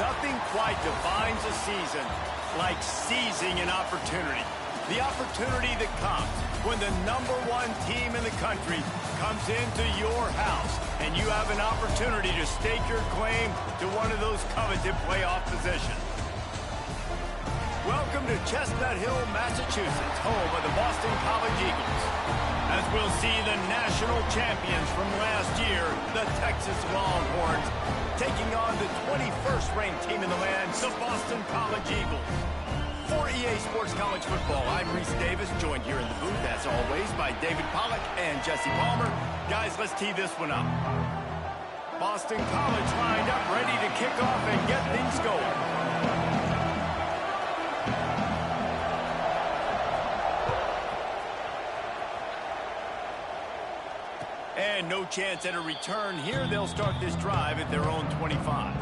Nothing quite defines a season like seizing an opportunity. The opportunity that comes when the #1 team in the country comes into your house and you have an opportunity to stake your claim to one of those coveted playoff positions. Welcome to Chestnut Hill, Massachusetts, home of the Boston College Eagles. As we'll see the national champions from last year, the Texas Longhorns, taking on the 21st ranked team in the land, the Boston College Eagles. For EA Sports College Football, I'm Reese Davis, joined here in the booth, as always, by David Pollack and Jesse Palmer. Guys, let's tee this one up. Boston College lined up, ready to kick off and get things going. And no chance at a return here. They'll start this drive at their own 25.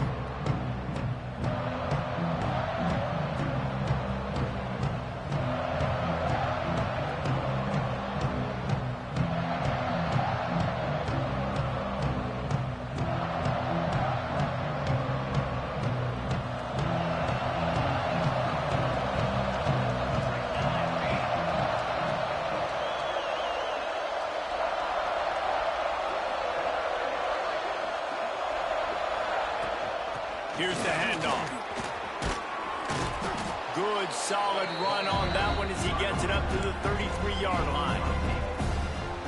Here's the handoff. Good, solid run on that one as he gets it up to the 33-yard line.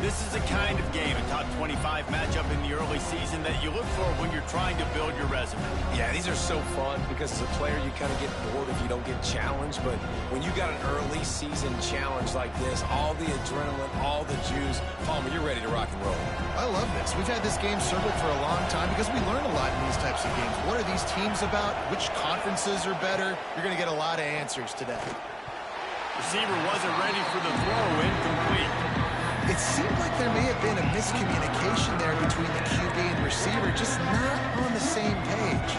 This is the kind of game, a top 25 matchup in the early season, that you look for when you're trying to build your resume. Yeah, these are so fun because as a player, you kind of get bored if you don't get challenged. But when you got an early season challenge like this, all the adrenaline, all the juice, Palmer, you're ready to rock and roll. I love this. We've had this game circled for a long time because we learn a lot in these types of games. What are these teams about? Which conferences are better? You're going to get a lot of answers today. Receiver wasn't ready for the throw, incomplete. It seemed like there may have been a miscommunication there between the QB and receiver, just not on the same page.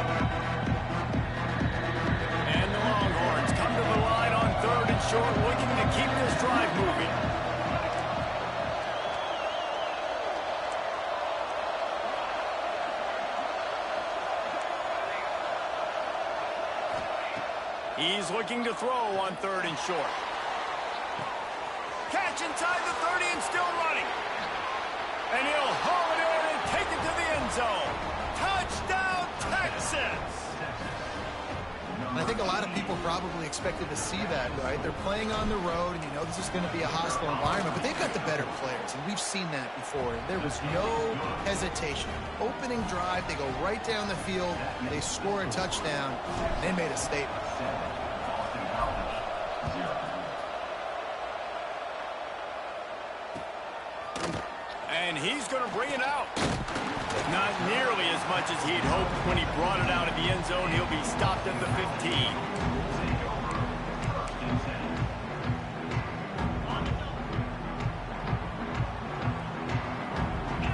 And the Longhorns come to the line on 3rd and short, looking to keep this drive moving. He's looking to throw on 3rd and short. Catch inside the 30 and still running. And he'll haul it in and take it to the end zone. Touchdown, Texas! I think a lot of people probably expected to see that, right? They're playing on the road, and you know this is going to be a hostile environment, but they've got the better players, and we've seen that before. There was no hesitation. Opening drive, they go right down the field, they score a touchdown, and they made a statement. And he's going to bring it out. Not nearly as much as he'd hoped when he brought it out of the end zone. He'll be stopped at the 15.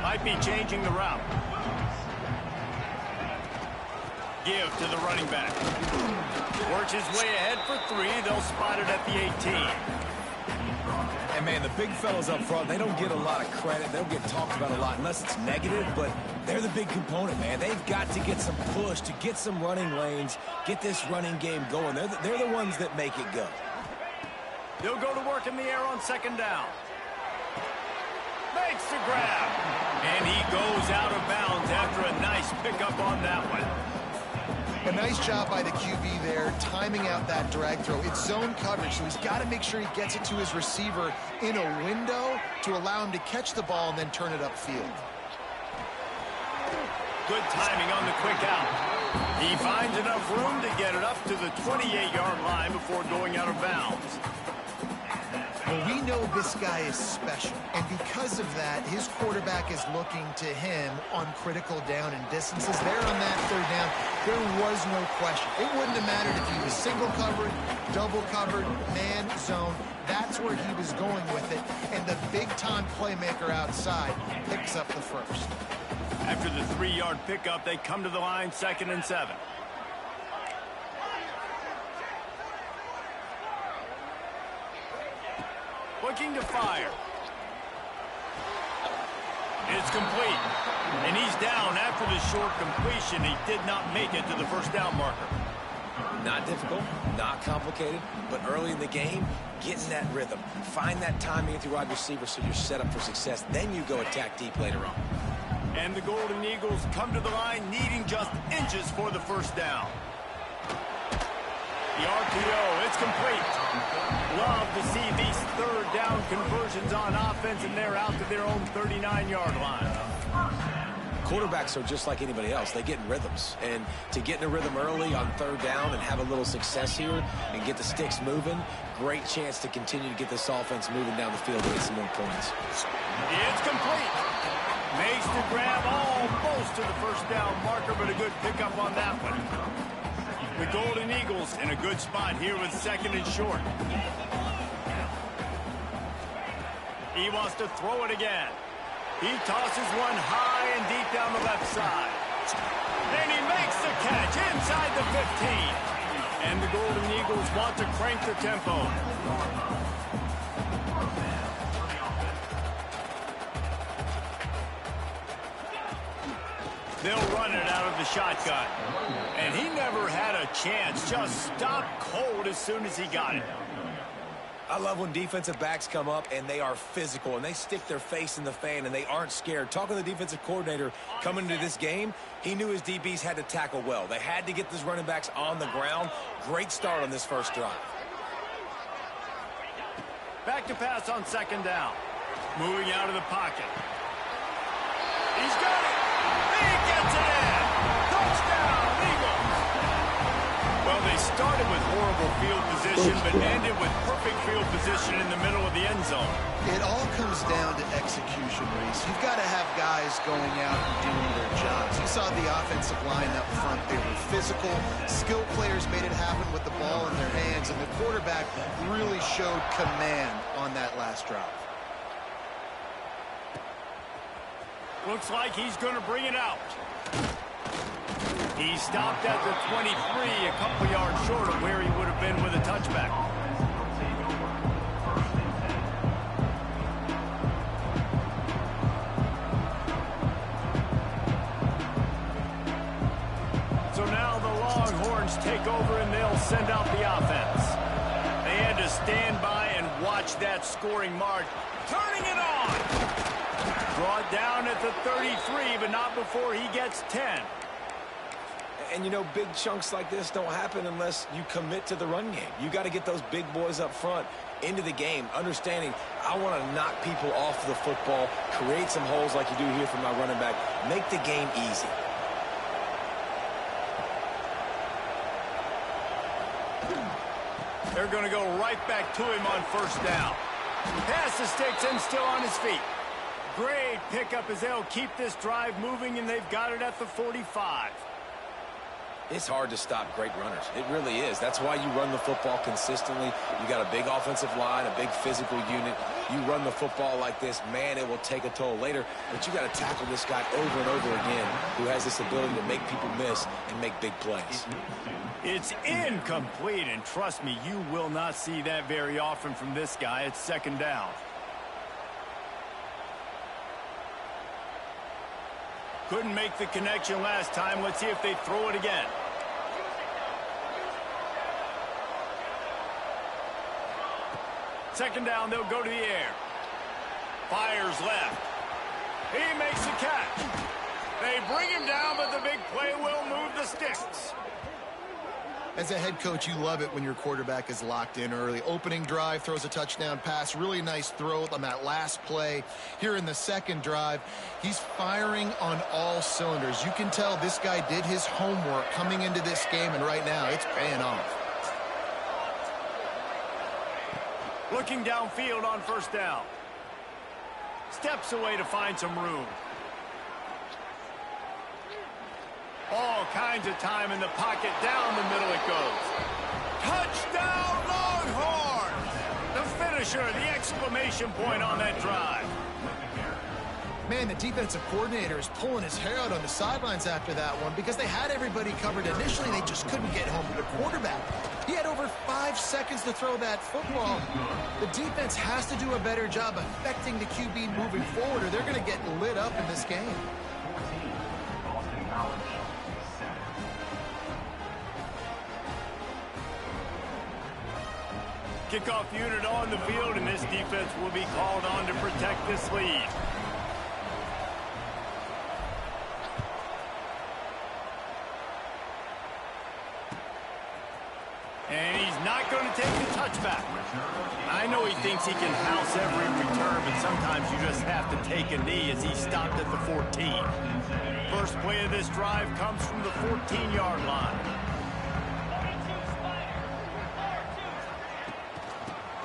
Might be changing the route. Give to the running back. Works his way ahead for 3. They'll spot it at the 18. And, man, the big fellas up front, they don't get a lot of credit. They don't get talked about a lot unless it's negative, but they're the big component, man. They've got to get some push, to get some running lanes, get this running game going. They're the ones that make it go. They'll go to work in the air on 2nd down. Makes the grab. And he goes out of bounds after a nice pickup on that one. A nice job by the QB there, timing out that drag throw. It's zone coverage, so he's got to make sure he gets it to his receiver in a window to allow him to catch the ball and then turn it upfield. Good timing on the quick out. He finds enough room to get it up to the 28-yard line before going out of bounds. Well, we know this guy is special, and because of that, his quarterback is looking to him on critical down and distances. There on that 3rd down, there was no question. It wouldn't have mattered if he was single covered, double covered, man, zone. That's where he was going with it, and the big-time playmaker outside picks up the first. After the 3-yard pickup, they come to the line 2nd and 7. Looking to fire. It's complete. And he's down after the short completion. He did not make it to the first down marker. Not difficult, not complicated, but early in the game, get in that rhythm. Find that timing with your wide receiver so you're set up for success. Then you go attack deep later on. And the Golden Eagles come to the line needing just inches for the first down. The RPO, it's complete. Love to see these third down conversions on offense, and they're out to their own 39-yard line. Quarterbacks are just like anybody else. They get in rhythms. And to get in a rhythm early on third down and have a little success here and get the sticks moving, great chance to continue to get this offense moving down the field and get some more points. It's complete. Makes the grab almost to the first down marker, but a good pickup on that one. The Golden Eagles in a good spot here with second and short. He wants to throw it again. He tosses one high and deep down the left side. And he makes the catch inside the 15. And the Golden Eagles want to crank the tempo. They'll run it out of the shotgun. And he never had a chance. Just stopped cold as soon as he got it. I love when defensive backs come up and they are physical and they stick their face in the fan and they aren't scared. Talking to the defensive coordinator coming into this game, he knew his DBs had to tackle well. They had to get these running backs on the ground. Great start on this first drive. Back to pass on second down. Moving out of the pocket. He's got it. He gets it in. Touchdown, Eagles. Well, they started with horrible field position, but ended with perfect field position in the middle of the end zone. It all comes down to execution, Reese. You've got to have guys going out and doing their jobs. You saw the offensive line up front. They were physical. Skill players made it happen with the ball in their hands, and the quarterback really showed command on that last drive. Looks like he's going to bring it out. He stopped at the 23, a couple yards short of where he would have been with a touchback. So now the Longhorns take over and they'll send out the offense. They had to stand by and watch that scoring mark. Turning it on! Brought down at the 33, but not before he gets 10. And, you know, big chunks like this don't happen unless you commit to the run game. You got to get those big boys up front into the game, understanding I want to knock people off the football, create some holes like you do here from my running back, make the game easy. They're going to go right back to him on first down. Pass the sticks and still on his feet. Great pickup as they'll keep this drive moving, and they've got it at the 45. It's hard to stop great runners. It really is. That's why you run the football consistently. You got a big offensive line, a big physical unit. You run the football like this, man, it will take a toll later. But you got to tackle this guy over and over again who has this ability to make people miss and make big plays. It's incomplete, and trust me, you will not see that very often from this guy. It's second down. Couldn't make the connection last time. Let's see if they throw it again. Second down, they'll go to the air. Fires left. He makes the catch. They bring him down, but the big play will move the sticks. As a head coach, you love it when your quarterback is locked in early. Opening drive, throws a touchdown pass. Really nice throw on that last play. Here in the second drive, he's firing on all cylinders. You can tell this guy did his homework coming into this game, and right now it's paying off. Looking downfield on first down. Steps away to find some room. All kinds of time in the pocket. Down the middle it goes. Touchdown, Longhorns! The finisher, the exclamation point on that drive. Man, the defensive coordinator is pulling his hair out on the sidelines after that one because they had everybody covered initially. They just couldn't get home to the quarterback. He had over 5 seconds to throw that football. The defense has to do a better job affecting the QB moving forward, or they're going to get lit up in this game. Kickoff unit on the field, and this defense will be called on to protect this lead. And he's not going to take the touchback. I know he thinks he can house every return, but sometimes you just have to take a knee as he stopped at the 14. First play of this drive comes from the 14-yard line.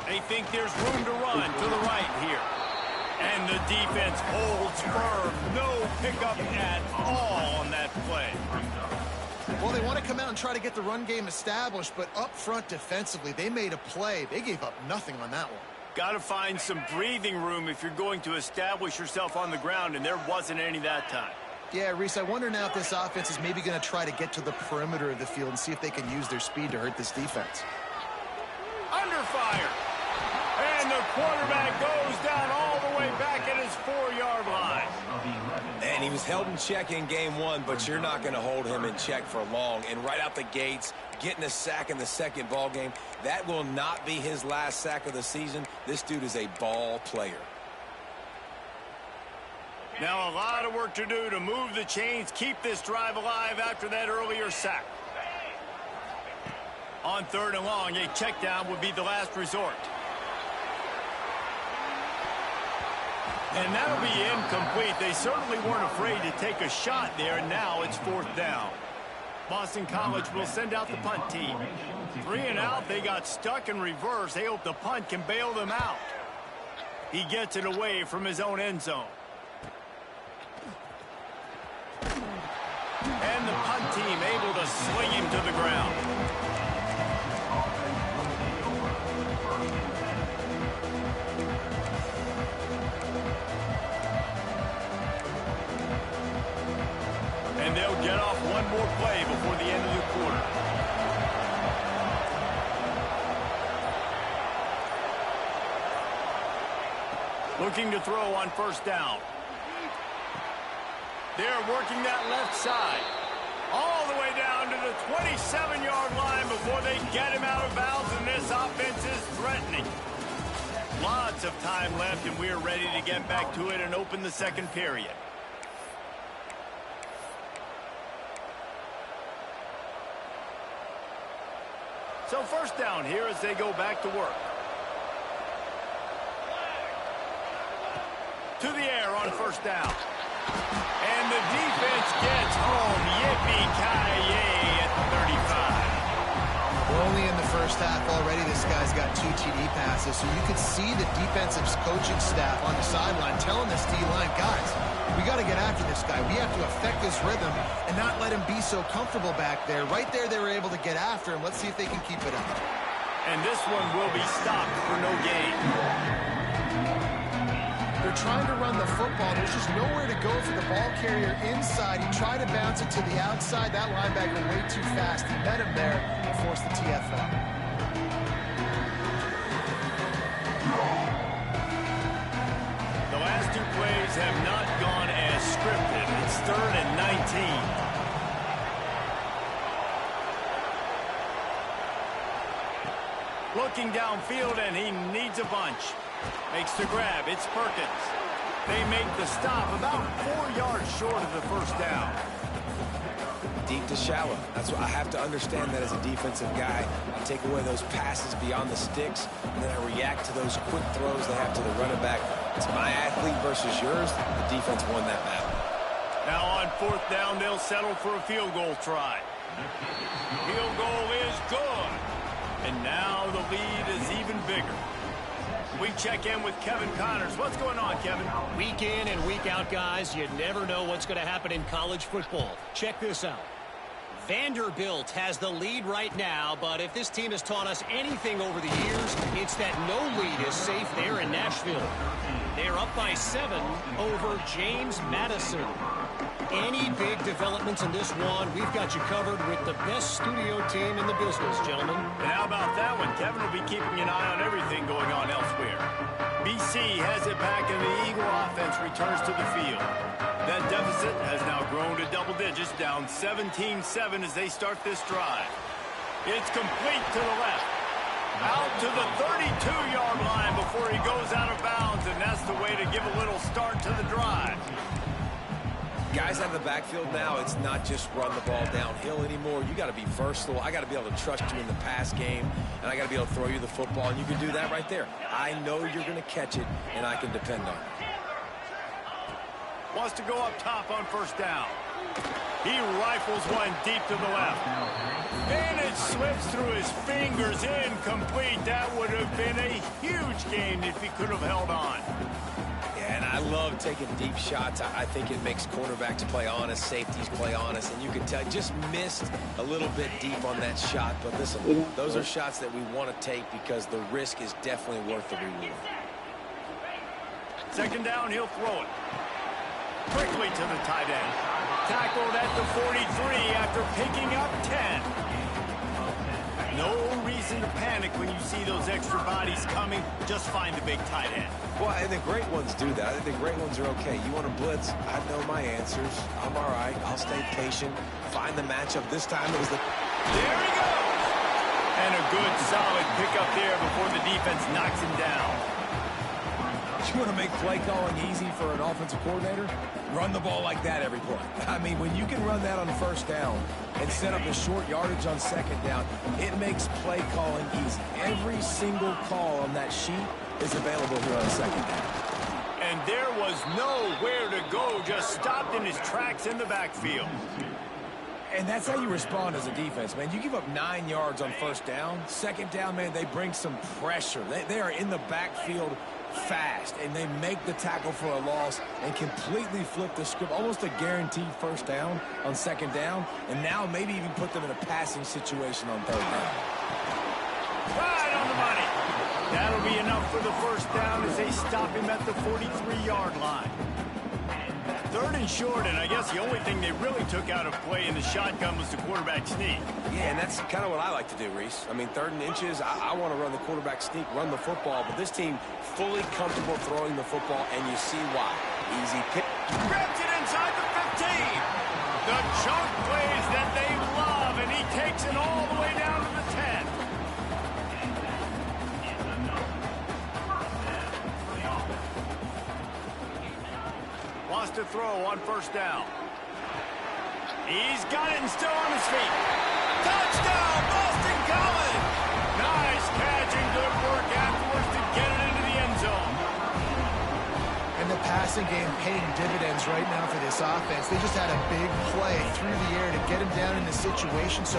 They think there's room to run to the right here. And the defense holds firm. No pickup at all on that play. Well, they want to come out and try to get the run game established, but up front defensively, they made a play. They gave up nothing on that one. Got to find some breathing room if you're going to establish yourself on the ground, and there wasn't any that time. Yeah, Reese, I wonder now if this offense is maybe going to try to get to the perimeter of the field and see if they can use their speed to hurt this defense. Under fire. And the quarterback goes down all the way back at his 4-yard line. And he was held in check in game one, but you're not going to hold him in check for long. And right out the gates, getting a sack in the second ball game, that will not be his last sack of the season. This dude is a ball player. Now a lot of work to do to move the chains, keep this drive alive after that earlier sack. On 3rd and long, a check down would be the last resort. And that'll be incomplete. They certainly weren't afraid to take a shot there, and now it's 4th down. Boston College will send out the punt team. 3 and out, they got stuck in reverse. They hope the punt can bail them out. He gets it away from his own end zone. And the punt team able to sling him to the ground. And they'll get off one more play before the end of the quarter. Looking to throw on 1st down. They're working that left side. All the way down to the 27-yard line before they get him out of bounds, and this offense is threatening. Lots of time left, and we're ready to get back to it and open the second period. So 1st down here as they go back to work. To the air on 1st down. And the defense gets home. Yippee-ki-yay at the 35. We're only in the first half already. This guy's got 2 TD passes, so you could see the defensive coaching staff on the sideline telling this D-line, guys, we got to get after this guy. We have to affect his rhythm and not let him be so comfortable back there. Right there, they were able to get after him. Let's see if they can keep it up. And this one will be stopped for no gain. They're trying to run the football. There's just nowhere to go for the ball carrier inside. He tried to bounce it to the outside. That linebacker way too fast. He met him there and forced the TFL. The last 2 plays have not gone as scripted. It's 3rd and 19. Looking downfield, and he needs a bunch. Makes the grab. It's Perkins. They make the stop about 4 yards short of the 1st down. Deep to shallow. That's what I have to understand that as a defensive guy. I take away those passes beyond the sticks, and then I react to those quick throws they have to the running back. It's my athlete versus yours. The defense won that battle. Now on 4th down, they'll settle for a field goal try. Field goal is good. And now the lead is even bigger. We check in with Kevin Connors. What's going on, Kevin? Week in and week out, guys. You never know what's going to happen in college football. Check this out. Vanderbilt has the lead right now, but if this team has taught us anything over the years, it's that no lead is safe there in Nashville. They're up by 7 over James Madison. Any big developments in this one, we've got you covered with the best studio team in the business, gentlemen. And how about that one? Kevin will be keeping an eye on everything going on elsewhere. BC has it back, and the Eagle offense returns to the field. That deficit has now grown to double digits, down 17-7 as they start this drive. It's complete to the left. Out to the 32-yard line before he goes out of bounds, and that's the way to give a little start to the drive. Guys out of the backfield now, it's not just run the ball downhill anymore. You got to be versatile. I got to be able to trust you in the pass game, and I got to be able to throw you the football, and you can do that right there. I know you're going to catch it, and I can depend on it. Wants to go up top on first down. He rifles one deep to the left. And it slips through his fingers, incomplete. That would have been a huge gain if he could have held on. Yeah, and I love taking deep shots. I think it makes quarterbacks play honest, safeties play honest, and you can tell just missed a little bit deep on that shot. But listen, those are shots that we want to take because the risk is definitely worth the reward. Second down, he'll throw it. Quickly to the tight end. Tackled at the 43 after picking up 10. No reason to panic when you see those extra bodies coming. Just find the big tight end. Well, and the great ones do that. I think the great ones are okay. You want to blitz? I know my answers. I'm all right. I'll stay patient. Find the matchup. This time it was the... There he goes! And a good, solid pickup there before the defense knocks him down. You want to make play calling easy for an offensive coordinator? Run the ball like that every play. I mean, when you can run that on first down and set up the short yardage on second down, it makes play calling easy. Every single call on that sheet is available here on second down. And there was nowhere to go, just stopped in his tracks in the backfield. And that's how you respond as a defense, man. You give up 9 yards on first down. Second down, man, they bring some pressure. They are in the backfield fast, and they make the tackle for a loss and completely flip the script, almost a guaranteed first down on second down, and now maybe even put them in a passing situation on third down. Right on the money. That'll be enough for the first down as they stop him at the 43-yard line. Third and short, and I guess the only thing they really took out of play in the shotgun was the quarterback sneak. Yeah, and that's kind of what I like to do, Reese. I mean, 3rd and inches, I want to run the quarterback sneak, run the football, but this team fully comfortable throwing the football, and you see why. Easy pick. Grabs it inside the 15. The chunk plays that they love, and he takes it all the way down to the 10. Wants to throw on first down. He's got it and still on his feet. Touchdown, Boston College! Nice catch and good work afterwards to get it into the end zone. And the passing game paying dividends right now for this offense. They just had a big play through the air to get him down in the situation. So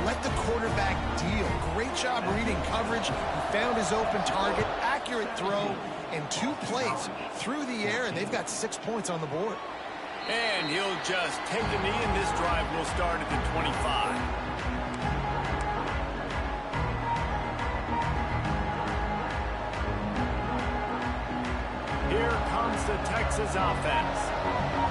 let the quarterback deal. Great job reading coverage. He found his open target, accurate throw, and 2 plays through the air, and they've got 6 points on the board. And he'll just take a knee, and this drive will start at the 25. Here comes the Texas offense.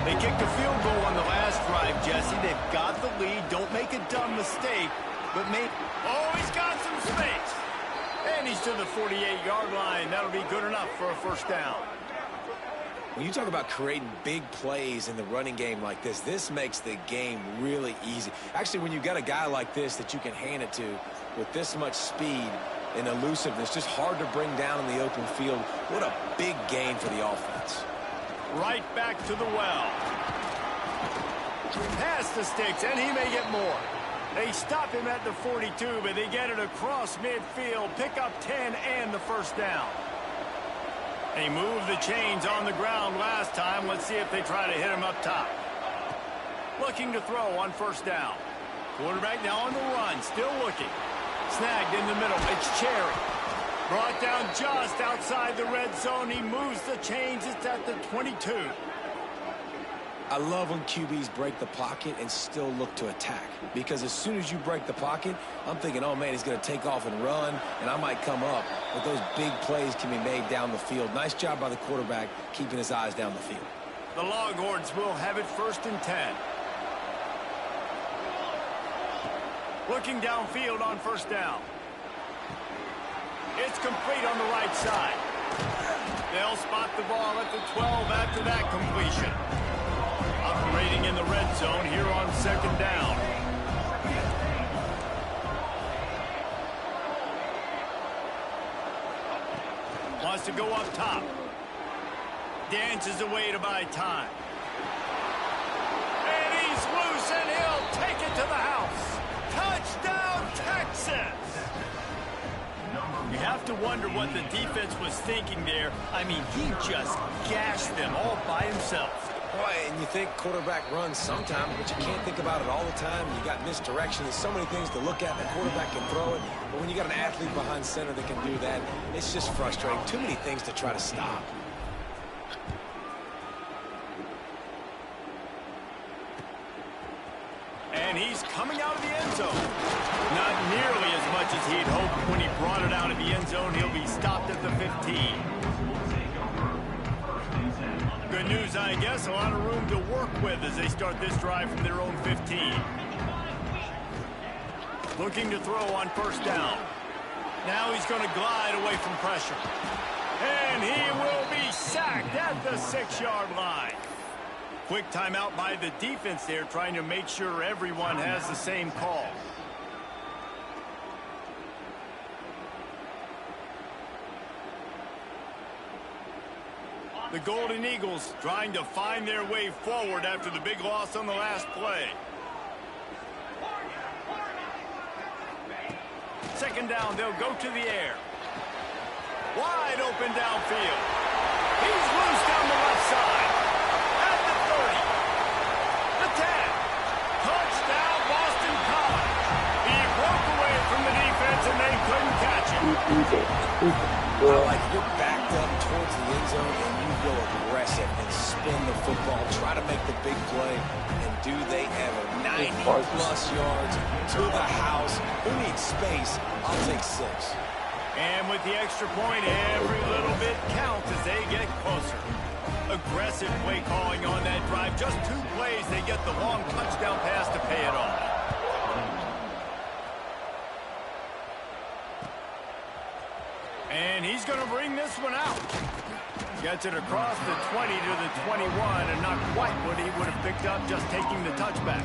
They kicked a field goal on the last drive, Jesse. They've got the lead. Don't make a dumb mistake, but oh, he's got some space. And he's to the 48-yard line. That'll be good enough for a first down. When you talk about creating big plays in the running game like this, this makes the game really easy. Actually, when you've got a guy like this that you can hand it to with this much speed and elusiveness, just hard to bring down in the open field, what a big gain for the offense. Right back to the well. Past the sticks, and he may get more. They stop him at the 42, but they get it across midfield, pick up 10 and the first down. They moved the chains on the ground last time. Let's see if they try to hit him up top. Looking to throw on first down. Quarterback now on the run, still looking. Snagged in the middle, it's Cherry. Brought down just outside the red zone. He moves the chains, it's at the 22. I love when QBs break the pocket and still look to attack. Because as soon as you break the pocket, I'm thinking, oh, man, he's going to take off and run, and I might come up. But those big plays can be made down the field. Nice job by the quarterback keeping his eyes down the field. The Longhorns will have it 1st and 10. Looking downfield on 1st down. It's complete on the right side. They'll spot the ball at the 12 after that completion. Operating in the red zone here on 2nd down. Wants to go up top. Dances away to buy time. And he's loose, and he'll take it to the house. Touchdown, Texas! You have to wonder what the defense was thinking there. I mean, he just gashed them all by himself. Boy, and you think quarterback runs sometimes, but you can't think about it all the time. You got misdirection. There's so many things to look at. The quarterback can throw it, but when you got an athlete behind center that can do that, it's just frustrating. Too many things to try to stop. And he's coming out of the end zone. Not nearly as much as he'd hoped when he brought it out of the end zone. He'll be stopped at the 15. Good news, I guess. A lot of room to work with as they start this drive from their own 15. Looking to throw on 1st down. Now he's going to glide away from pressure. And he will be sacked at the 6-yard line. Quick timeout by the defense there, trying to make sure everyone has the same call. The Golden Eagles trying to find their way forward after the big loss on the last play. 2nd down, they'll go to the air. Wide open downfield. He's loose down the left side. At the 30. The 10. Touchdown, Boston College. He broke away from the defense and they couldn't catch him. Like you're backed up towards the end zone and you go aggressive and spin the football, try to make the big play, and do they ever. 90-plus yards to the house. Who needs space? I'll take 6. And with the extra point, every little bit counts as they get closer. Aggressive play calling on that drive. Just 2 plays, they get the long touchdown pass to pay it off. And he's going to bring this one out. Gets it across the 20 to the 21, and not quite what he would have picked up just taking the touchback.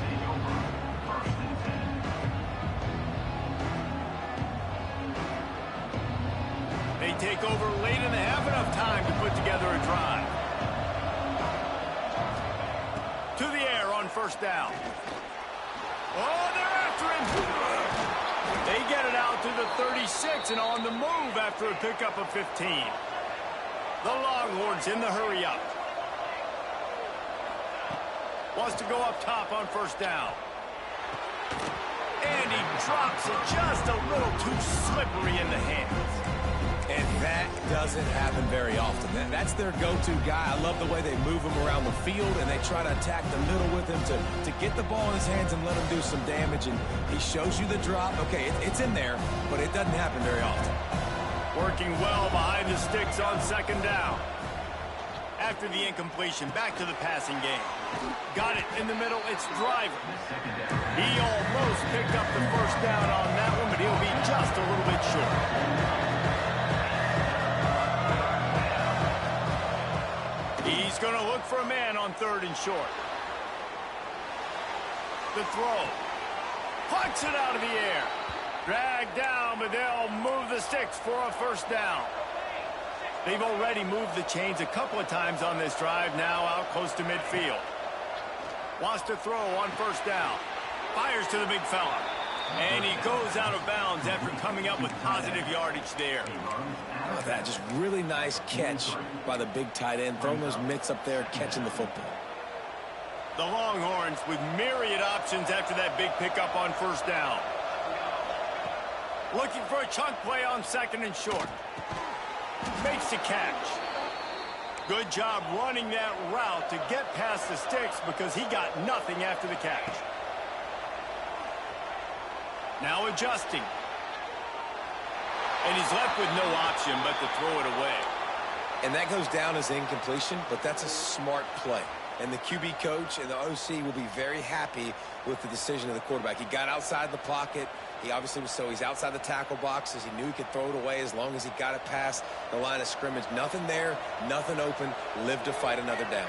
They take over late and they have enough time to put together a drive. To the air on 1st down. Oh, they're after him. They get it out to the 36 and on the move after a pickup of 15. The Longhorns in the hurry up. Wants to go up top on 1st down. And he drops it just a little too slippery in the hands. And that doesn't happen very often. That's their go-to guy. I love the way they move him around the field, and they try to attack the middle with him to get the ball in his hands and let him do some damage. And he shows you the drop. Okay, it's in there, but it doesn't happen very often. Working well behind the sticks on 2nd down. After the incompletion, back to the passing game. Got it in the middle, it's Driver. He almost picked up the 1st down on that one, but he'll be just a little bit short. He's going to look for a man on 3rd and short. The throw. Plucks it out of the air. Dragged down, but they'll move the sticks for a 1st down. They've already moved the chains a couple of times on this drive, now out close to midfield. Wants to throw on 1st down. Fires to the big fella. And he goes out of bounds after coming up with positive yardage there. Oh, that just really nice catch by the big tight end, throwing those mitts up there, catching the football. The Longhorns with myriad options after that big pickup on 1st down. Looking for a chunk play on 2nd and short. Makes the catch. Good job running that route to get past the sticks because he got nothing after the catch. Now adjusting. And he's left with no option but to throw it away. And that goes down as incompletion, but that's a smart play. And the QB coach and the OC will be very happy with the decision of the quarterback. He got outside the pocket. He obviously was he's outside the tackle boxes. He knew he could throw it away as long as he got it past the line of scrimmage. Nothing there, nothing open. Live to fight another down.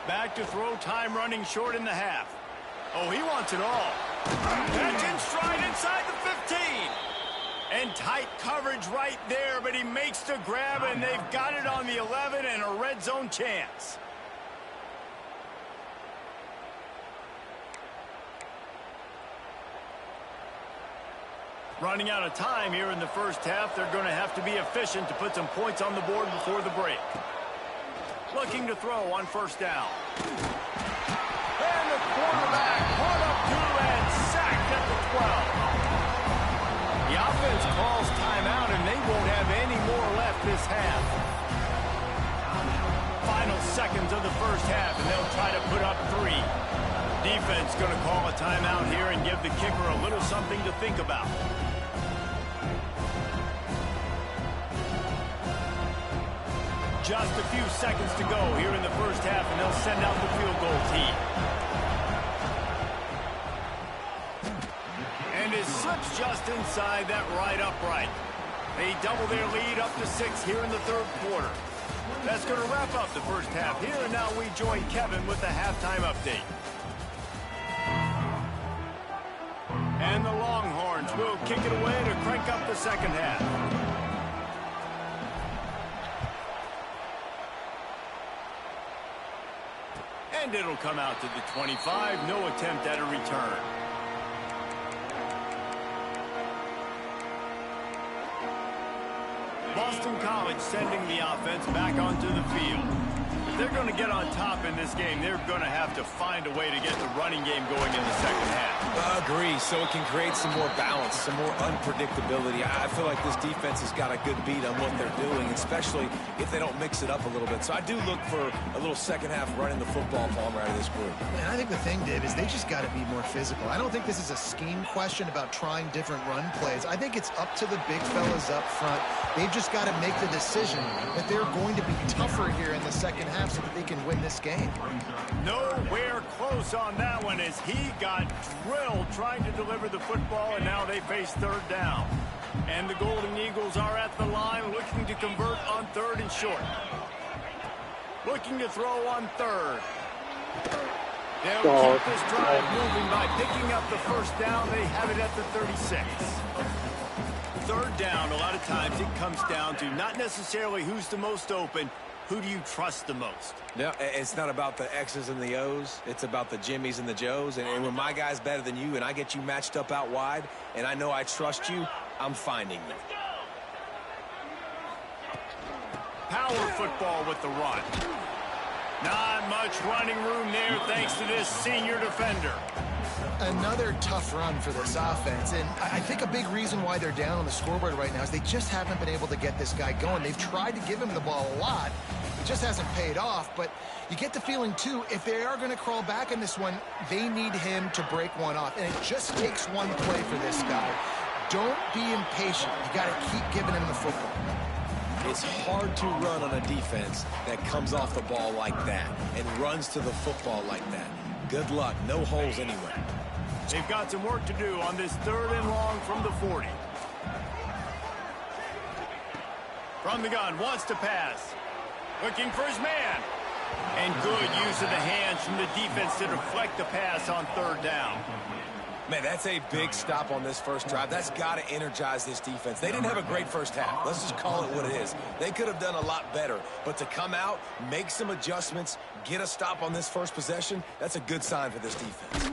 Back to throw, time running short in the half. Oh, he wants it all. Catch in stride inside the 15. And tight coverage right there, but he makes the grab, and they've got it on the 11 and a red zone chance. Running out of time here in the first half. They're going to have to be efficient to put some points on the board before the break. Looking to throw on first down. And the quarterback caught up to and sacked at the 12. The offense calls timeout, and they won't have any more left this half. Final seconds of the first half, and they'll try to put up 3. Defense going to call a timeout here and give the kicker a little something to think about. Just a few seconds to go here in the first half, and they'll send out the field goal team. And it slips just inside that right upright. They double their lead up to 6 here in the third quarter. That's going to wrap up the first half here, and now we join Kevin with the halftime update. And the Longhorns will kick it away to crank up the second half. And it'll come out to the 25. No attempt at a return. Boston College sending the offense back onto the field. If they're going to get on top in this game, they're going to have to find a way to get the running game going in the second half. Agree, so it can create some more balance, some more unpredictability. I feel like this defense has got a good beat on what they're doing, especially if they don't mix it up a little bit. So I do look for a little second half running the football, Palmer, out of this group. And I think the thing, Dave, is they just got to be more physical. I don't think this is a scheme question about trying different run plays. I think it's up to the big fellas up front. They've just got to make the decision that they're going to be tougher here in the second half so that they can win this game. Nowhere close on that one as he got drilled trying to deliver the football, and now they face third down. And the Golden Eagles are at the line looking to convert on third and short. Looking to throw on third. They'll keep this drive moving by picking up the first down. They have it at the 36. Third down, a lot of times it comes down to not necessarily who's the most open, who do you trust the most? Yeah, it's not about the X's and the O's. It's about the Jimmys and the Joes. And when my guy's better than you and I get you matched up out wide and I know I trust you, I'm finding you. Power football with the run. Not much running room there thanks to this senior defender. Another tough run for this offense, and I think a big reason why they're down on the scoreboard right now is they just haven't been able to get this guy going. They've tried to give him the ball a lot. It just hasn't paid off, but you get the feeling, too, if they are going to crawl back in this one, they need him to break one off, and it just takes one play for this guy. Don't be impatient. You got to keep giving him the football. It's hard to run on a defense that comes off the ball like that and runs to the football like that. Good luck. No holes anywhere. They've got some work to do on this third and long from the 40. From the gun, wants to pass. Looking for his man. And good use of the hands from the defense to deflect the pass on third down. Man, that's a big stop on this first drive. That's got to energize this defense. They didn't have a great first half. Let's just call it what it is. They could have done a lot better. But to come out, make some adjustments, get a stop on this first possession, that's a good sign for this defense.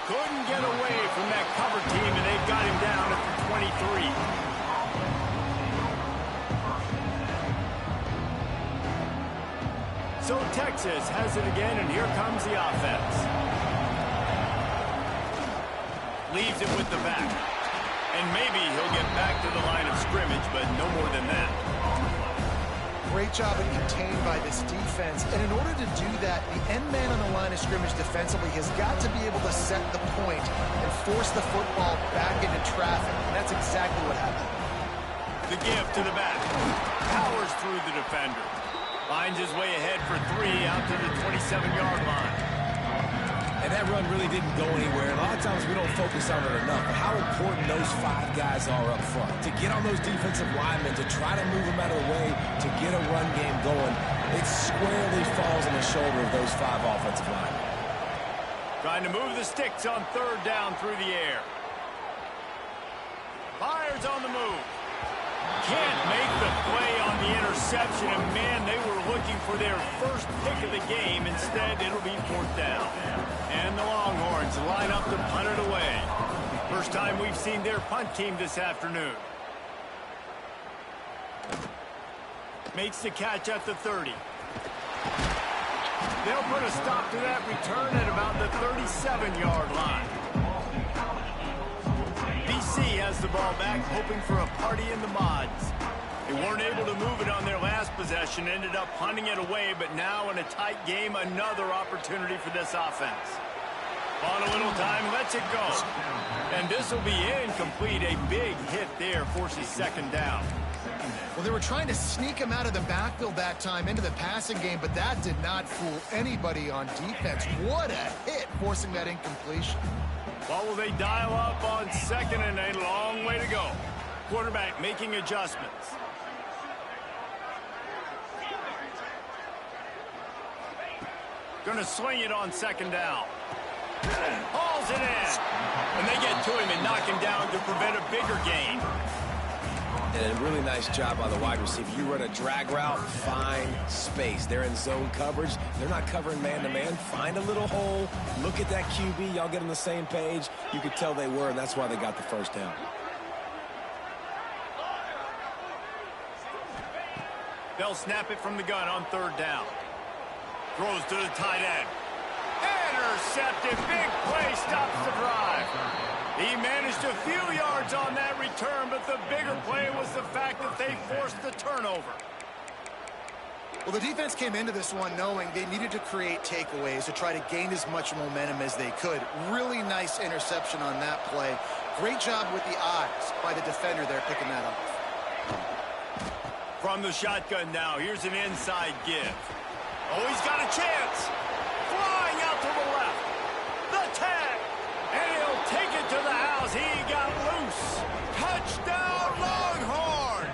Couldn't get away from that cover team, and they've got him down at the 23. So Texas has it again, and here comes the offense. Leaves it with the back. And maybe he'll get back to the line of scrimmage, but no more than that. Great job at contained by this defense. And in order to do that, the end man on the line of scrimmage defensively has got to be able to set the point and force the football back into traffic. And that's exactly what happened. The give to the back. Powers through the defender. Finds his way ahead for 3 out to the 27-yard line. And that run really didn't go anywhere. A lot of times we don't focus on it enough. But how important those 5 guys are up front. To get on those defensive linemen, to try to move them out of the way, to get a run game going, it squarely falls on the shoulder of those 5 offensive linemen. Trying to move the sticks on 3rd down through the air. Fires on the move. Can't make the play on the interception, and man, they were looking for their first pick of the game. Instead, it'll be 4th down. And the Longhorns line up to punt it away. First time we've seen their punt team this afternoon. Makes the catch at the 30. They'll put a stop to that return at about the 37-yard line. BC has the ball back, hoping for a party in the mods. They weren't able to move it on their last possession, ended up punting it away, but now in a tight game, another opportunity for this offense. On a little time, lets it go. And this will be incomplete. A big hit there forces 2nd down. Well, they were trying to sneak him out of the backfield that time into the passing game, but that did not fool anybody on defense. What a hit, forcing that incompletion. What will they dial up on 2nd and a long way to go? Quarterback making adjustments. Gonna swing it on 2nd down. Hauls it in. And they get to him and knock him down to prevent a bigger gain. And a really nice job by the wide receiver. You run a drag route, find space. They're in zone coverage. They're not covering man-to-man. Find a little hole. Look at that QB. Y'all get on the same page. You could tell they were, and that's why they got the 1st down. They'll snap it from the gun on 3rd down. Throws to the tight end. Intercepted. Big play stops the drive. He managed a few yards on that return, but the bigger play was the fact that they forced the turnover. Well, the defense came into this one knowing they needed to create takeaways to try to gain as much momentum as they could. Really nice interception on that play. Great job with the eyes by the defender there picking that off. From the shotgun now, here's an inside give. Oh, he's got a chance. Flying out to the left. The tag. And he'll take it to the house. He got loose. Touchdown, Longhorns!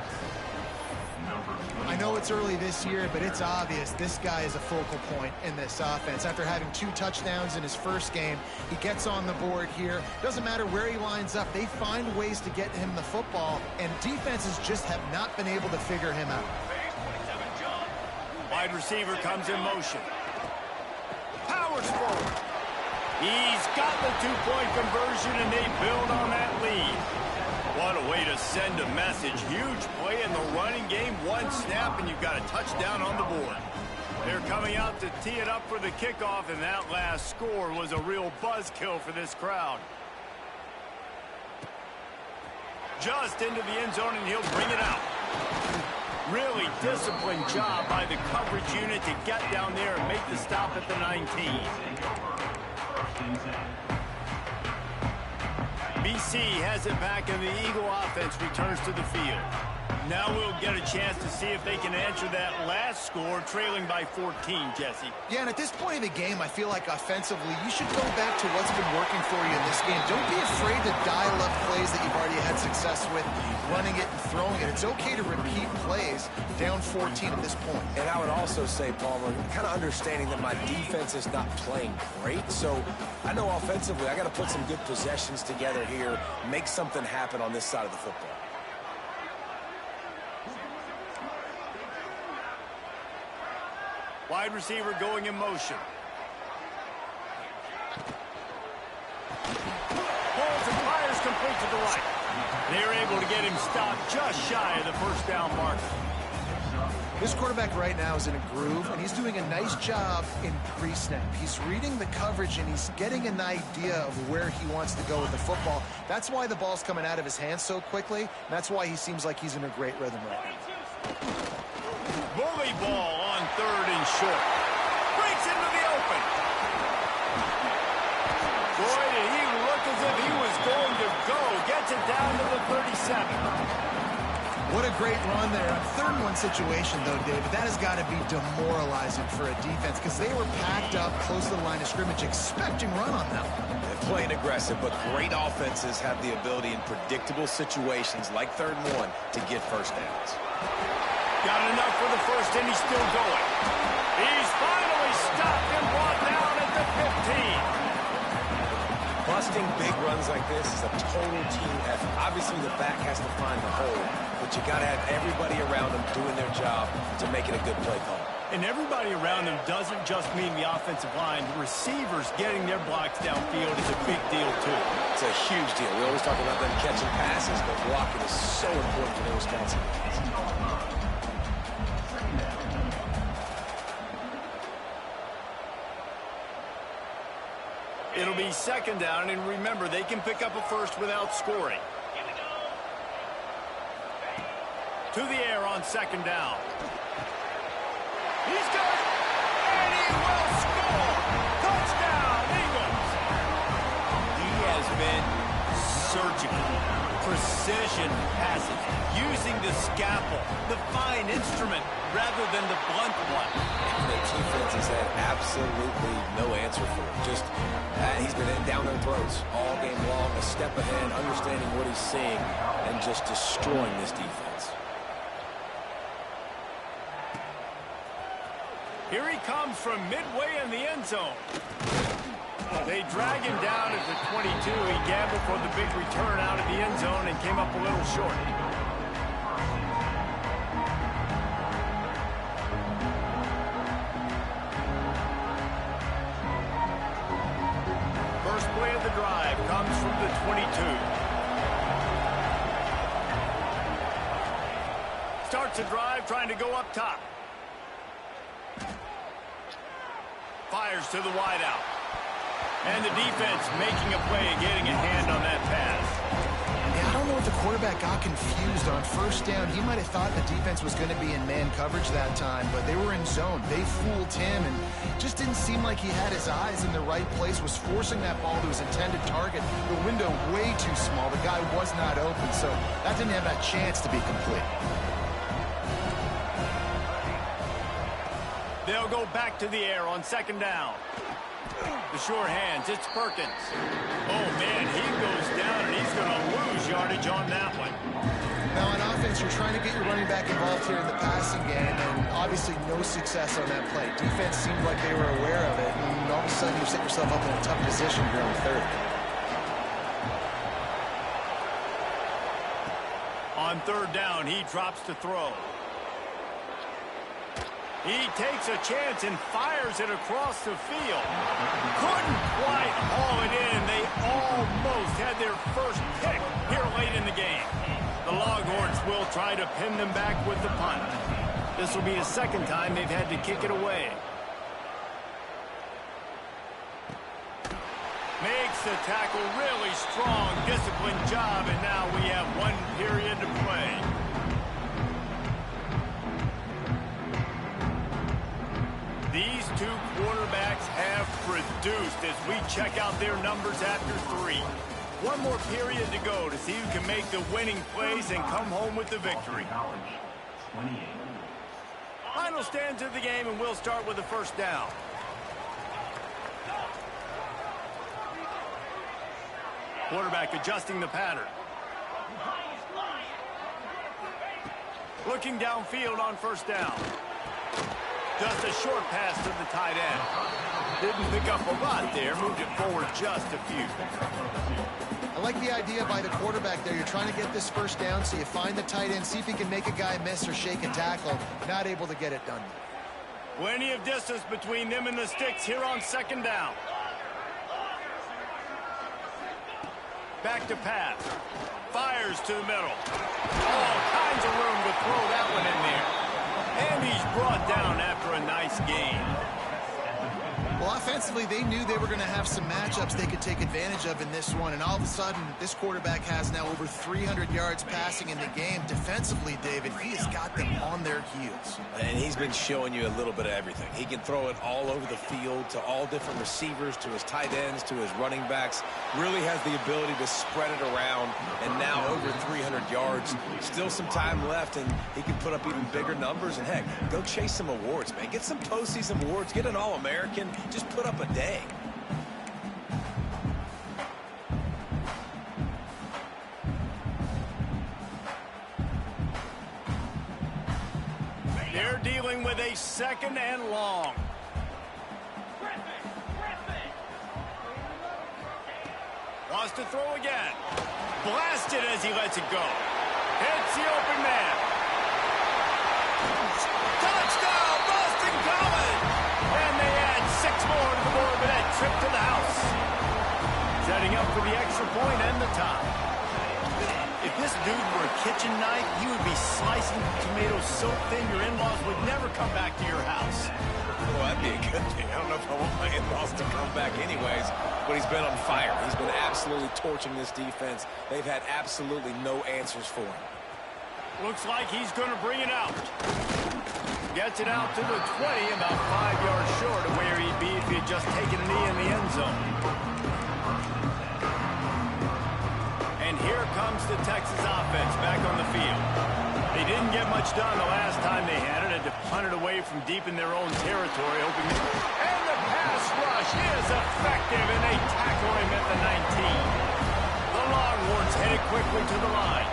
I know it's early this year, but it's obvious this guy is a focal point in this offense. After having 2 touchdowns in his first game, he gets on the board here. Doesn't matter where he lines up. They find ways to get him the football, and defenses just have not been able to figure him out. Wide receiver comes in motion. Powers forward. He's got the 2-point conversion, and they build on that lead. What a way to send a message. Huge play in the running game. 1 snap, and you've got a touchdown on the board. They're coming out to tee it up for the kickoff, and that last score was a real buzzkill for this crowd. Just into the end zone, and he'll bring it out. Really disciplined job by the coverage unit to get down there and make the stop at the 19. BC has it back, and the Eagle offense returns to the field. Now we'll get a chance to see if they can answer that last score, trailing by 14, Jesse. Yeah, and at this point in the game, I feel like offensively, you should go back to what's been working for you in this game. Don't be afraid to dial up plays that you've already had success with, running it and throwing it. It's okay to repeat plays down 14 at this point. And I would also say, Palmer, kind of understanding that my defense is not playing great. So I know offensively, I got to put some good possessions together here, make something happen on this side of the football. Wide receiver going in motion. Pulls and fires complete to the right. They're able to get him stopped just shy of the 1st down marker. This quarterback right now is in a groove, and he's doing a nice job in pre-snap. He's reading the coverage, and he's getting an idea of where he wants to go with the football. That's why the ball's coming out of his hands so quickly, and that's why he seems like he's in a great rhythm right now. Bully ball on 3rd and short. Breaks into the open. Boy, did he look as if he was going to go. Gets it down to the 37. What a great run there. A 3rd-and-1 situation, though, David. That has got to be demoralizing for a defense because they were packed up close to the line of scrimmage expecting run on them. They're playing aggressive, but great offenses have the ability in predictable situations like 3rd and 1 to get first downs. Got enough for the first, and he's still going. He's finally stopped and brought down at the 15. Busting big runs like this is a total team effort. Obviously, the back has to find the hole, but you got to have everybody around them doing their job to make it a good play call. And everybody around them doesn't just mean the offensive line. The receivers getting their blocks downfield is a big deal, too. It's a huge deal. We always talk about them catching passes, but blocking is so important for their responsibilities. It'll be 2nd down, and remember, they can pick up a first without scoring. To the air on 2nd down. He's got it, and he will score! Touchdown, Eagles! He has been surgical, precision passes, using the scalpel, the fine instrument, rather than the blunt one. And the defense has had absolutely no answer for it. Just, he's been down their throats all game long, a step ahead, understanding what he's seeing, and just destroying this defense. Here he comes from midway in the end zone. They drag him down at the 22. He gambled for the big return out of the end zone and came up a little short. First play of the drive comes from the 22. Starts the drive trying to go up top. Fires to the wideout. And the defense making a play and getting a hand on that pass. Yeah, I don't know if the quarterback got confused on 1st down. He might have thought the defense was going to be in man coverage that time, but they were in zone. They fooled him, and just didn't seem like he had his eyes in the right place, was forcing that ball to his intended target. The window way too small. The guy was not open, so that didn't have that chance to be complete. They'll go back to the air on 2nd down. The sure hands, it's Perkins. Oh, man, he goes down, and he's going to lose yardage on that one. Now, on offense, you're trying to get your running back involved here in the passing game, and obviously no success on that play. Defense seemed like they were aware of it, and all of a sudden you set yourself up in a tough position here on 3rd. On 3rd down, he drops to throw. He takes a chance and fires it across the field. Couldn't quite haul it in. They almost had their first pick here late in the game. The Longhorns will try to pin them back with the punt. This will be a 2nd time they've had to kick it away. Makes the tackle really strong, disciplined job, and now we have 1 period to play. These two quarterbacks have produced as we check out their numbers after 3. 1 more period to go to see who can make the winning plays and come home with the victory. Final stands of the game, and we'll start with the 1st down. Quarterback adjusting the pattern. Looking downfield on 1st down. Just a short pass to the tight end. Didn't pick up a lot there. Moved it forward just a few. I like the idea by the quarterback there. You're trying to get this 1st down, so you find the tight end, see if he can make a guy miss or shake a tackle. Not able to get it done. Plenty of distance between them and the sticks here on 2nd down. Back to pass. Fires to the middle. All kinds of room to throw that one in there. And he's brought down after a nice gain. Well, offensively, they knew they were going to have some matchups they could take advantage of in this one, and all of a sudden, this quarterback has now over 300 yards passing in the game. Defensively, David, he has got them on their heels. And he's been showing you a little bit of everything. He can throw it all over the field to all different receivers, to his tight ends, to his running backs. Really has the ability to spread it around, and now over 300 yards. Still some time left, and he can put up even bigger numbers. And, heck, go chase some awards, man. Get some postseason awards. Get an All-American. Just put up a day. They're dealing with a second and long. Wants to throw again. Blasted as he lets it go. Hits the open man. Touchdown, Boston College! And they add 6 more to the board with that trip to the house. Setting up for the extra point and the tie. If this dude were a kitchen knife, he would be slicing tomatoes so thin your in-laws would never come back to your house. Well, that'd be a good thing. I don't know if I want my in-laws to come back anyways, but he's been on fire. He's been absolutely torching this defense. They've had absolutely no answers for him. Looks like he's going to bring it out. Gets it out to the 20, about 5 yards short of where he'd be if he had just taken a knee in the end zone. And here comes the Texas offense back on the field. They didn't get much done the last time they had it. Had to punt it away from deep in their own territory, hoping to... And the pass rush is effective, and they tackle him at the 19. The Longhorns headed quickly to the line.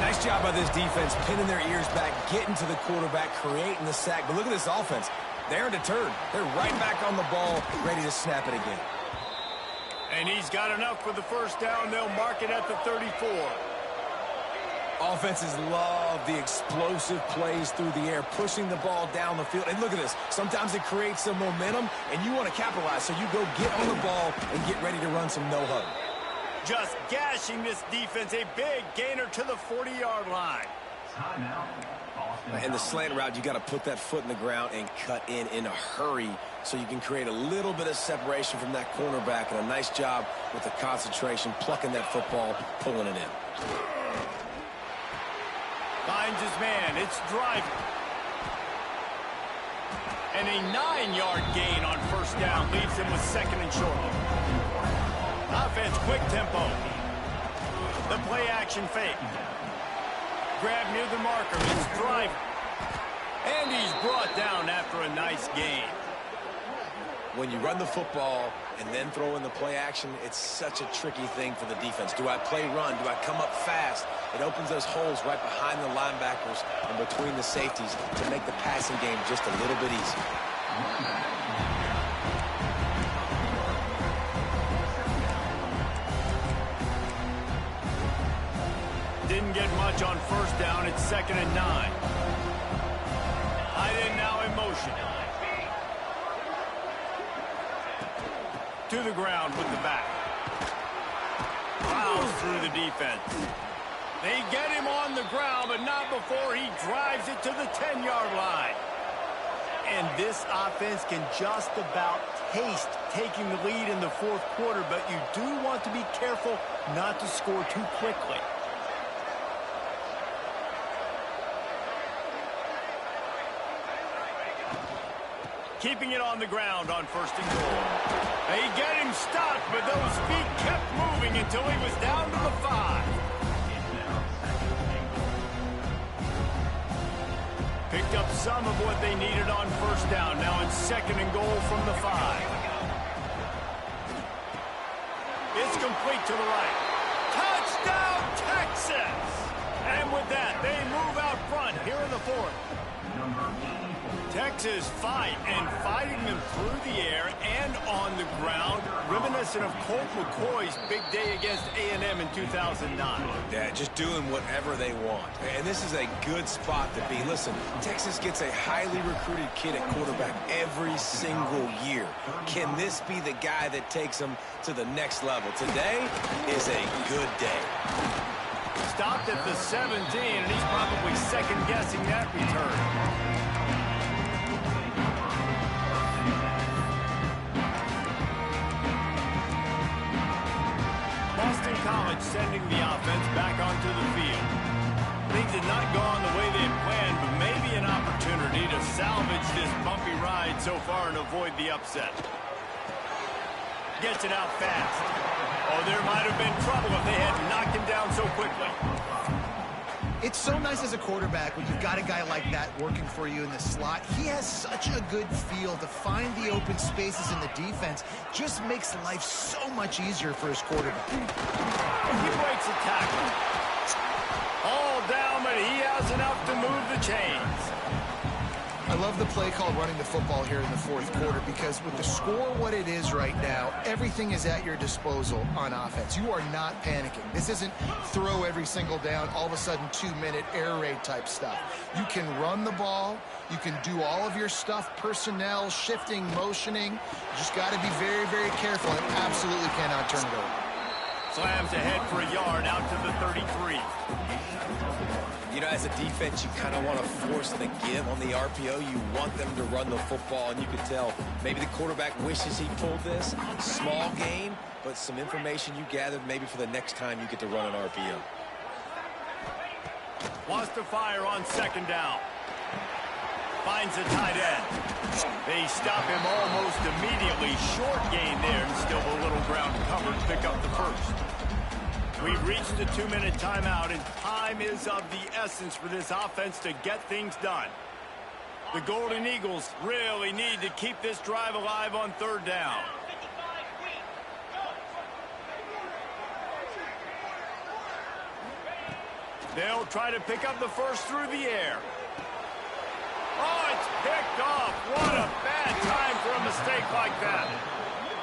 Nice job by this defense, pinning their ears back, getting to the quarterback, creating the sack. But look at this offense. They're deterred. They're right back on the ball, ready to snap it again. And he's got enough for the first down. They'll mark it at the 34. Offenses love the explosive plays through the air, pushing the ball down the field. And look at this. Sometimes it creates some momentum, and you want to capitalize. So you go get on the ball and get ready to run some no-huddle. Just gashing this defense. A big gainer to the 40-yard line. In the slant route, you got to put that foot in the ground and cut in a hurry so you can create a little bit of separation from that cornerback. And a nice job with the concentration, plucking that football, pulling it in. Finds his man. It's driving. And a 9-yard gain on first down leaves him with second and short. Offense, quick tempo. The play action fake. Grab near the marker. It's driving. And he's brought down after a nice gain. When you run the football and then throw in the play action, it's such a tricky thing for the defense. Do I play run? Do I come up fast? It opens those holes right behind the linebackers and between the safeties to make the passing game just a little bit easier. Didn't get much on first down. It's 2nd and 9. Tight end now in motion. To the ground with the back. Plows through the defense. They get him on the ground, but not before he drives it to the 10-yard line. And this offense can just about taste taking the lead in the fourth quarter, but you do want to be careful not to score too quickly. Keeping it on the ground on 1st and goal. They get him stopped, but those feet kept moving until he was down to the 5. Picked up some of what they needed on first down. Now it's 2nd and goal from the 5. It's complete to the right. Touchdown, Texas! And with that, they move out front here in the 4th. Texas fighting them through the air and on the ground, reminiscent of Colt McCoy's big day against A&M in 2009. Yeah, just doing whatever they want. And this is a good spot to be. Listen, Texas gets a highly recruited kid at quarterback every single year. Can this be the guy that takes them to the next level? Today is a good day. Stopped at the 17, and he's probably second-guessing that return. sending the offense back onto the field. Things had not gone the way they had planned, but maybe an opportunity to salvage this bumpy ride so far and avoid the upset. Gets it out fast. Oh, there might have been trouble if they had knocked him down so quickly. It's so nice as a quarterback when you've got a guy like that working for you in the slot. He has such a good feel to find the open spaces in the defense. Just makes life so much easier for his quarterback. He breaks a tackle. All down, but he has enough to move the chains. I love the play call running the football here in the fourth quarter because with the score what it is right now, everything is at your disposal on offense. You are not panicking. This isn't throw every single down, all of a sudden 2-minute air raid type stuff. You can run the ball. You can do all of your stuff, personnel, shifting, motioning. You just got to be very, very careful and absolutely cannot turn it over. Slams ahead for a yard out to the 33. You know, as a defense, you kind of want to force the give on the RPO. You want them to run the football, and you can tell maybe the quarterback wishes he pulled this. Small gain, but some information you gathered maybe for the next time you get to run an RPO. Wants to fire on second down. Finds a tight end. They stop him almost immediately. Short gain there, and still a little ground covered to pick up the first. We've reached the 2-minute timeout, and time is of the essence for this offense to get things done. The Golden Eagles really need to keep this drive alive on third down. They'll try to pick up the first through the air. Oh, it's picked off. What a bad time for a mistake like that.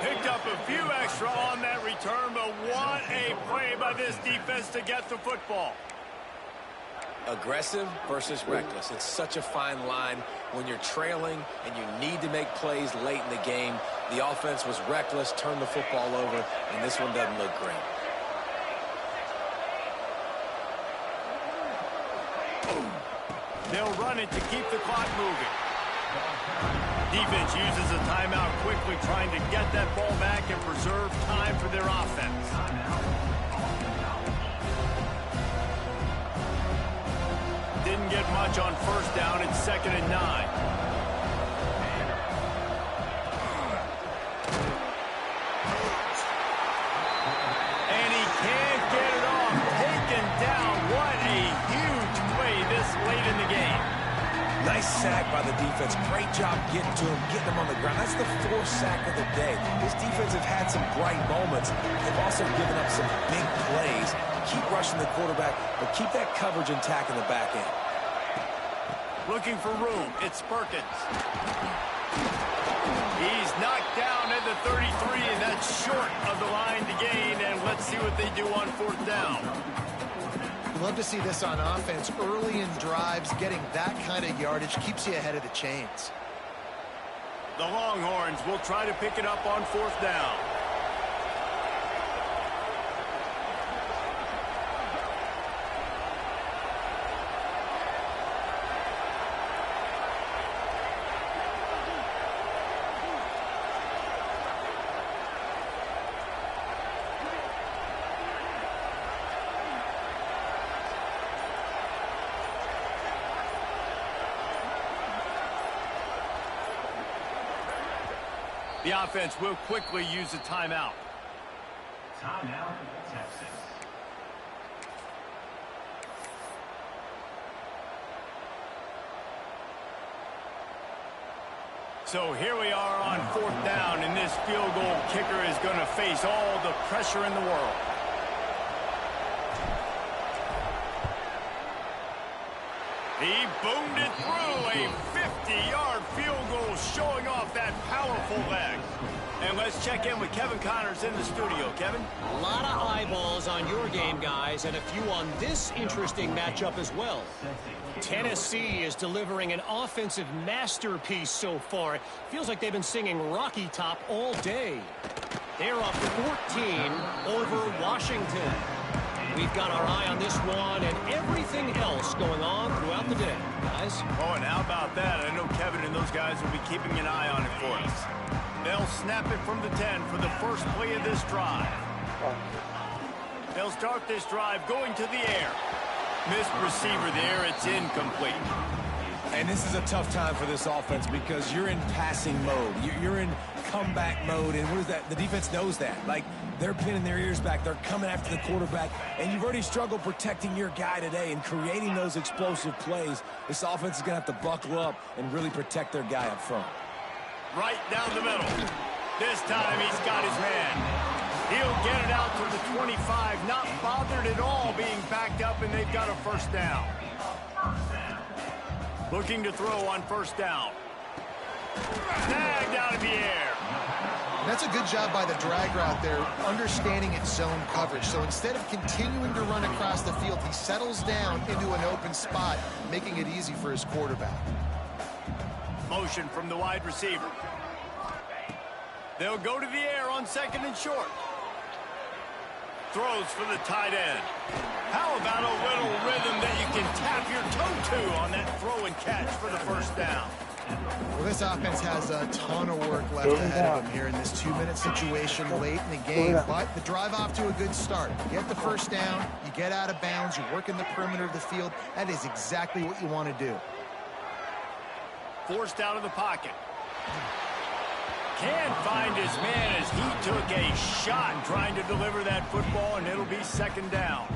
Picked up a few extra on that return, but what a play by this defense to get the football. Aggressive versus reckless. It's such a fine line when you're trailing and you need to make plays late in the game. The offense was reckless, turned the football over, and this one doesn't look great. They'll run it to keep the clock moving. Defense uses a timeout quickly, trying to get that ball back and preserve time for their offense. Didn't get much on first down. It's 2nd and 9. And he can't get it off. Taken down. What a huge play this late in the game. Nice sack by the defense. Great job getting to him, getting him on the ground. That's the 4th sack of the day. This defense have had some bright moments. They've also given up some big plays. Keep rushing the quarterback, but keep that coverage intact in the back end. Looking for room. It's Perkins. He's knocked down at the 33, and that's short of the line to gain. And let's see what they do on 4th down. Love to see this on offense. Early in drives, getting that kind of yardage keeps you ahead of the chains. The Longhorns will try to pick it up on 4th down. The offense will quickly use a timeout. Timeout, Texas. So here we are on 4th down, and this field goal kicker is going to face all the pressure in the world. He boomed it through. A 50-yard field goal showing off that powerful leg. And let's check in with Kevin Connors in the studio. Kevin? A lot of eyeballs on your game, guys, and a few on this interesting matchup as well. Tennessee is delivering an offensive masterpiece so far. It feels like they've been singing Rocky Top all day. They're up 14 over Washington. We've got our eye on this one and everything else going on throughout the day, guys. Oh, and how about that? I know Kevin and those guys will be keeping an eye on it for us. They'll snap it from the 10 for the first play of this drive. They'll start this drive going to the air. Missed receiver there. It's incomplete. And this is a tough time for this offense because you're in passing mode. You're in comeback mode. And what is that? The defense knows that. Like, they're pinning their ears back. They're coming after the quarterback. And you've already struggled protecting your guy today and creating those explosive plays. This offense is going to have to buckle up and really protect their guy up front. Right down the middle. This time he's got his man. He'll get it out to the 25, not bothered at all being backed up, and they've got a first down. Looking to throw on first down. Snagged out of the air. That's a good job by the drag route there, understanding its zone coverage. So instead of continuing to run across the field, he settles down into an open spot, making it easy for his quarterback. Motion from the wide receiver. They'll go to the air on second and short. Throws for the tight end. How about a little rhythm that you can tap your toe to on that throw and catch for the first down? Well, this offense has a ton of work left ahead of them here in this 2-minute situation late in the game. But the drive off to a good start. You get the first down, you get out of bounds, you work in the perimeter of the field. That is exactly what you want to do. Forced out of the pocket. Can't find his man as he took a shot trying to deliver that football, and it'll be second down.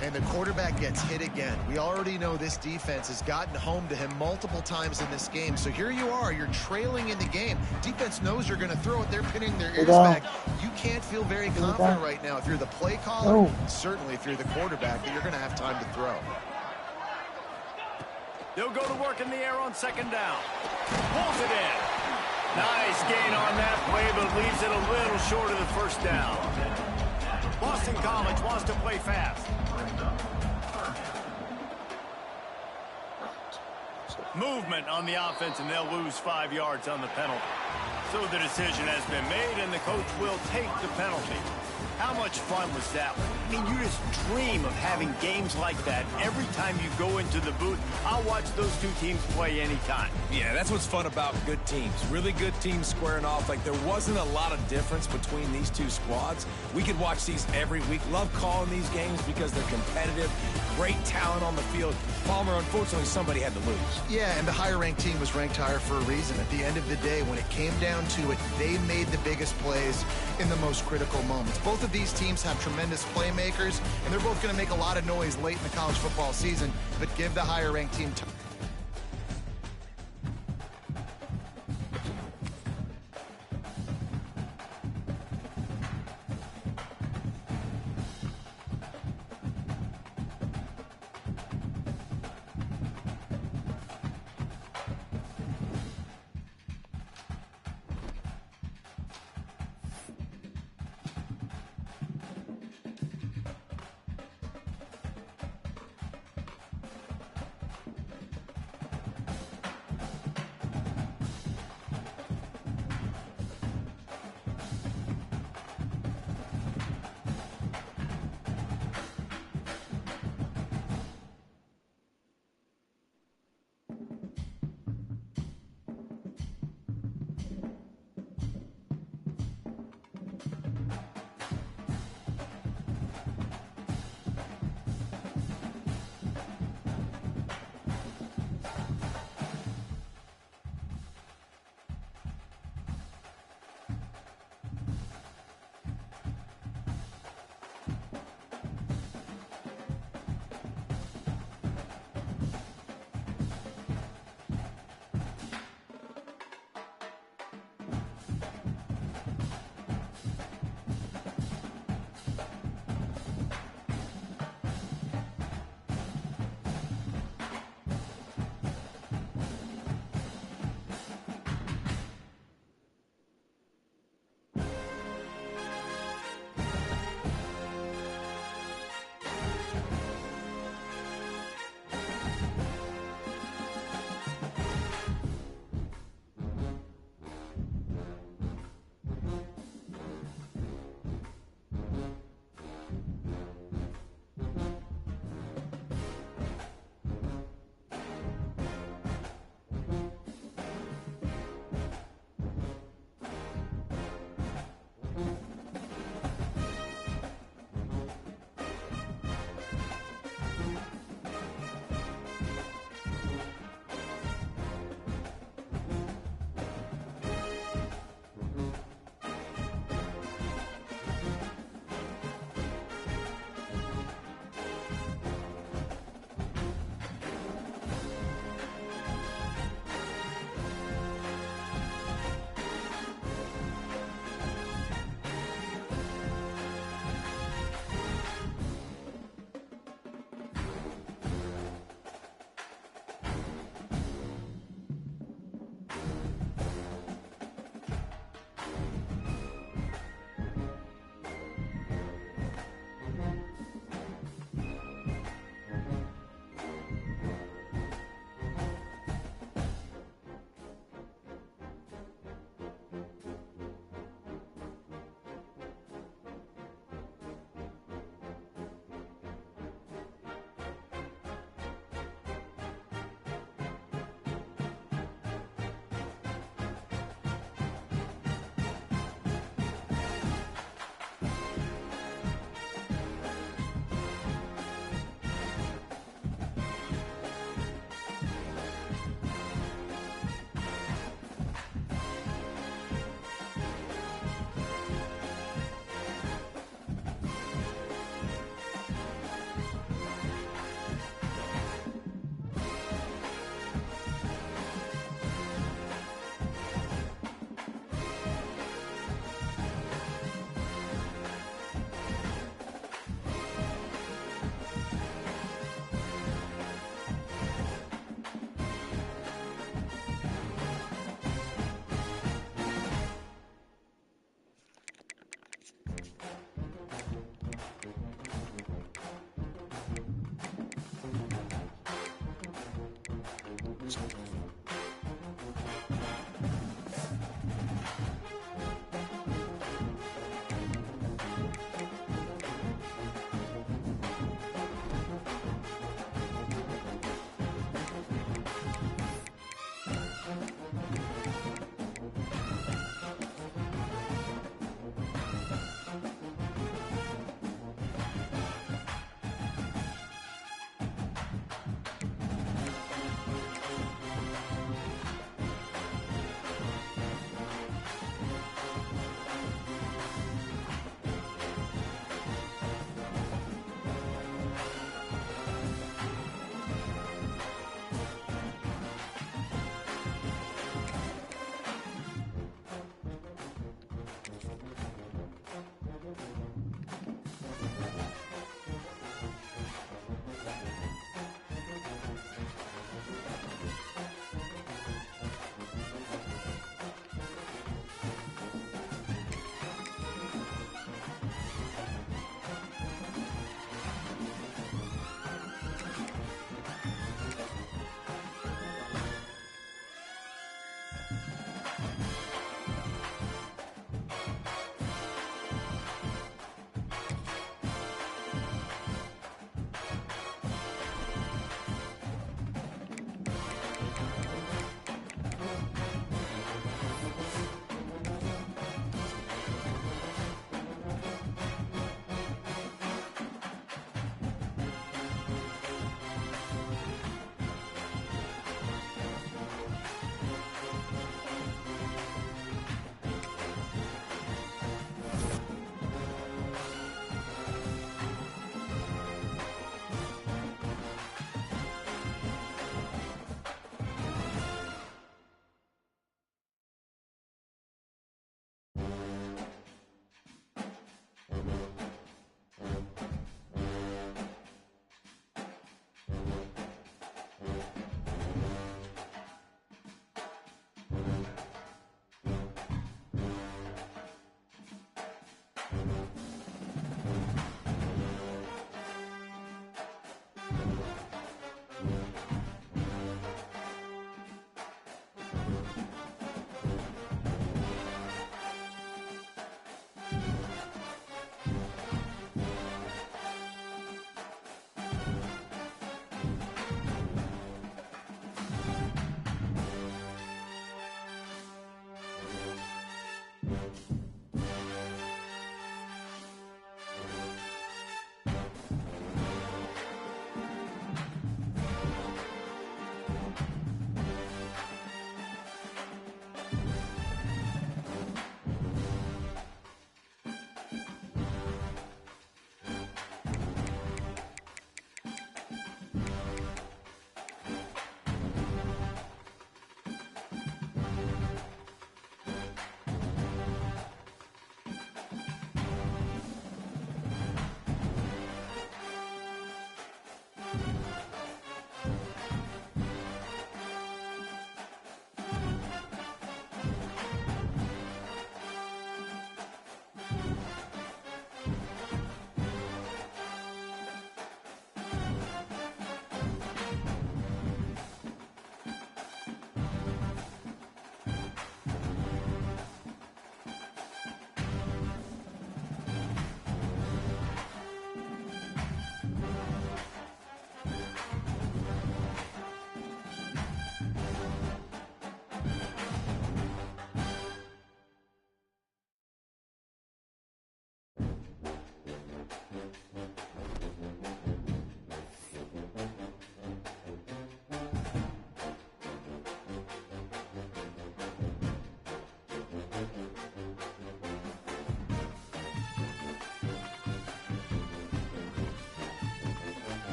And the quarterback gets hit again. We already know this defense has gotten home to him multiple times in this game. So here you are, you're trailing in the game. Defense knows you're going to throw it. They're pinning their ears back. You can't feel very confident right now. If you're the play caller, certainly if you're the quarterback, that you're going to have time to throw. They'll go to work in the air on second down. Pulls it in. Nice gain on that play, but leaves it a little short of the first down. Boston College wants to play fast. Movement on the offense, and they'll lose 5 yards on the penalty. So the decision has been made, and the coach will take the penalty. How much fun was that one? I mean, you just dream of having games like that every time you go into the booth. I'll watch those two teams play anytime. Yeah, that's what's fun about good teams. Really good teams squaring off. Like, there wasn't a lot of difference between these two squads. We could watch these every week. Love calling these games because they're competitive. Great talent on the field. Palmer, unfortunately, somebody had to lose. Yeah, and the higher-ranked team was ranked higher for a reason. At the end of the day, when it came down to it, they made the biggest plays in the most critical moments. Both of these teams have tremendous playmakers, and they're both going to make a lot of noise late in the college football season, but give the higher-ranked team time.